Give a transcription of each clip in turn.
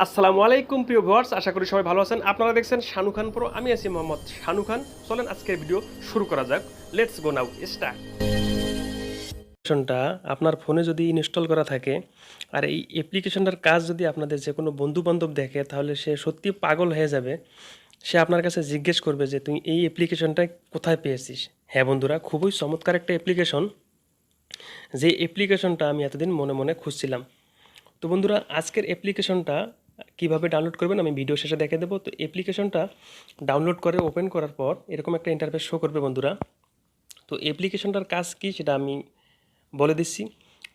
আসসালামু আলাইকুম প্রিয় ভিউয়ার্স, আশা করি সবাই ভালো আছেন। আপনারা দেখছেন শানু খান প্রো, আমি আছি মোহাম্মদ শানু খান। চলেন আজকের ভিডিও শুরু করা যাক। Let's go now start. অ্যাপ্লিকেশনটা আপনার ফোনে যদি ইনস্টল করা থাকে আর এই অ্যাপ্লিকেশনটার কাজ যদি আপনাদের যে কোনো বন্ধু বান্ধব দেখে, তাহলে সে সত্যি পাগল হয়ে যাবে। সে আপনার কাছে জিজ্ঞেস করবে যে তুই এই অ্যাপ্লিকেশনটা কোথায় পেয়েছিস। হ্যাঁ বন্ধুরা, খুবই চমৎকার একটা অ্যাপ্লিকেশন, যে অ্যাপ্লিকেশনটা আমি এতদিন মনে মনে খুঁজছিলাম। তো বন্ধুরা, আজকের অ্যাপ্লিকেশনটা কিভাবে ডাউনলোড করবেন আমি ভিডিও শেষে দেখে দেবো। তো অ্যাপ্লিকেশনটা ডাউনলোড করে ওপেন করার পর এরকম একটা ইন্টারফেস শো করবে বন্ধুরা। তো অ্যাপ্লিকেশনটার কাজ কি সেটা আমি বলে দিচ্ছি।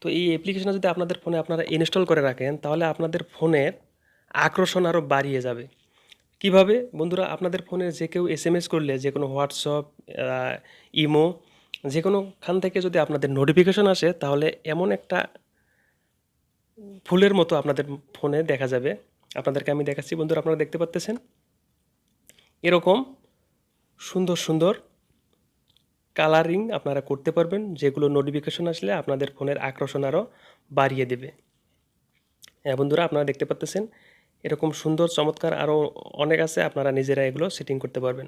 তো এই অ্যাপ্লিকেশনটা যদি আপনাদের ফোনে আপনারা ইনস্টল করে রাখেন, তাহলে আপনাদের ফোনের আকর্ষণ আরও বাড়িয়ে যাবে। কিভাবে বন্ধুরা, আপনাদের ফোনে যে কেউ এসএমএস করলে, যে কোনো হোয়াটসঅ্যাপ, ইমো, যে কোনোখান থেকে যদি আপনাদের নোটিফিকেশন আসে, তাহলে এমন একটা ফুলের মতো আপনাদের ফোনে দেখা যাবে। আপনাদেরকে আমি দেখাচ্ছি বন্ধুরা, আপনারা দেখতে পাচ্ছেন এরকম সুন্দর সুন্দর কালারিং আপনারা করতে পারবেন, যেগুলো নোটিফিকেশন আসলে আপনাদের ফোনের আকর্ষণ আরও বাড়িয়ে দেবে। হ্যাঁ বন্ধুরা, আপনারা দেখতে পাচ্ছেন এরকম সুন্দর চমৎকার আরও অনেক আছে, আপনারা নিজেরা এগুলো সেটিং করতে পারবেন।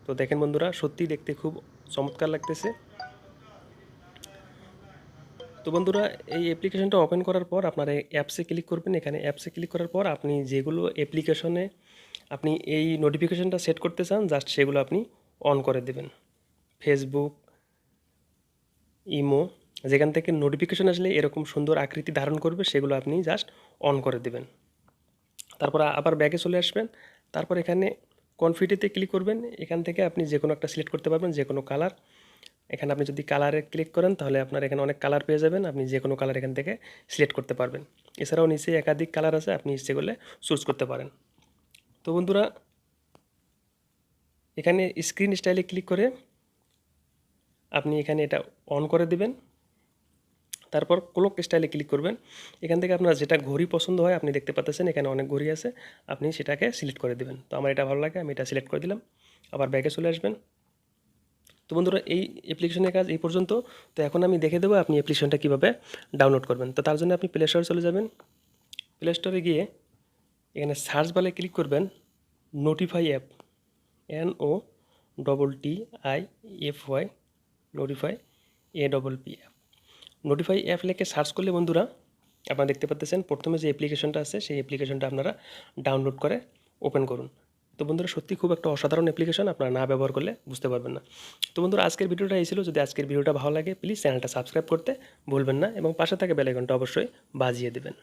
তো দেখেন বন্ধুরা, সত্যিই দেখতে খুব চমৎকার লাগতেছে। তো বন্ধুরা, এই অ্যাপ্লিকেশনটা ওপেন করার পর আপনারা অ্যাপসে ক্লিক করবেন। এখানে অ্যাপসে ক্লিক করার পর আপনি যেগুলো অ্যাপ্লিকেশনে আপনি এই নোটিফিকেশনটা সেট করতে চান, জাস্ট সেগুলো আপনি অন করে দেবেন। ফেসবুক, ইমো, যেখান থেকে নোটিফিকেশন আসলে এরকম সুন্দর আকৃতি ধারণ করবে, সেগুলো আপনি জাস্ট অন করে দেবেন। তারপর আবার ব্যাগে চলে আসবেন। তারপর এখানে কনফিডেতে ক্লিক করবেন। এখান থেকে আপনি যে কোনো একটা সিলেক্ট করতে পারবেন, যে কোনো কালার। এখানে আপনি যদি কালারে ক্লিক করেন, তাহলে আপনার এখানে অনেক কালার পেয়ে যাবেন। আপনি যে কোনো কালার এখান থেকে সিলেক্ট করতে পারবেন। এছাড়াও নিচে একাধিক কালার আছে, আপনি ইচ্ছে করলে চুজ করতে পারেন। তো বন্ধুরা, এখানে স্ক্রিন স্টাইলে ক্লিক করে আপনি এখানে এটা অন করে দিবেন। তারপর ক্লক স্টাইলে ক্লিক করবেন। এখান থেকে আপনার যেটা ঘড়ি পছন্দ হয়, আপনি দেখতে পাচ্ছেন এখানে অনেক ঘড়ি আছে, আপনি সেটাকে সিলেক্ট করে দেবেন। তো আমার এটা ভালো লাগে, আমি এটা সিলেক্ট করে দিলাম। আবার ব্যাগে চলে আসবেন। তো বন্ধুরা, এই অ্যাপ্লিকেশনের কাজ এই পর্যন্ত। তো এখন আমি দেখে দেবো আপনি অ্যাপ্লিকেশনটা কীভাবে ডাউনলোড করবেন। তো তার জন্য আপনি প্লে স্টোরে চলে যাবেন। প্লে স্টোরে গিয়ে এখানে সার্চ বারে ক্লিক করবেন notify app, NOTTIFY, notify APP app. Notify app লিখে সার্চ করলে বন্ধুরা, আপনারা দেখতে পাচ্ছেন প্রথমে যে অ্যাপ্লিকেশনটা আছে, সেই অ্যাপ্লিকেশনটা আপনারা ডাউনলোড করে ওপেন করুন। তো বন্ধুরা, সত্যি খুব একটা অসাধারণ অ্যাপ্লিকেশন, আপনারা না ব্যবহার করলে বুঝতে পারবেন না। তো বন্ধুরা, আজকের ভিডিওটা এই ছিল। যদি আজকের ভিডিওটা ভালো লাগে, প্লিজ চ্যানেলটা সাবস্ক্রাইব করতে ভুলবেন না এবং পাশে থাকা বেল আইকনটা অবশ্যই বাজিয়ে দেবেন।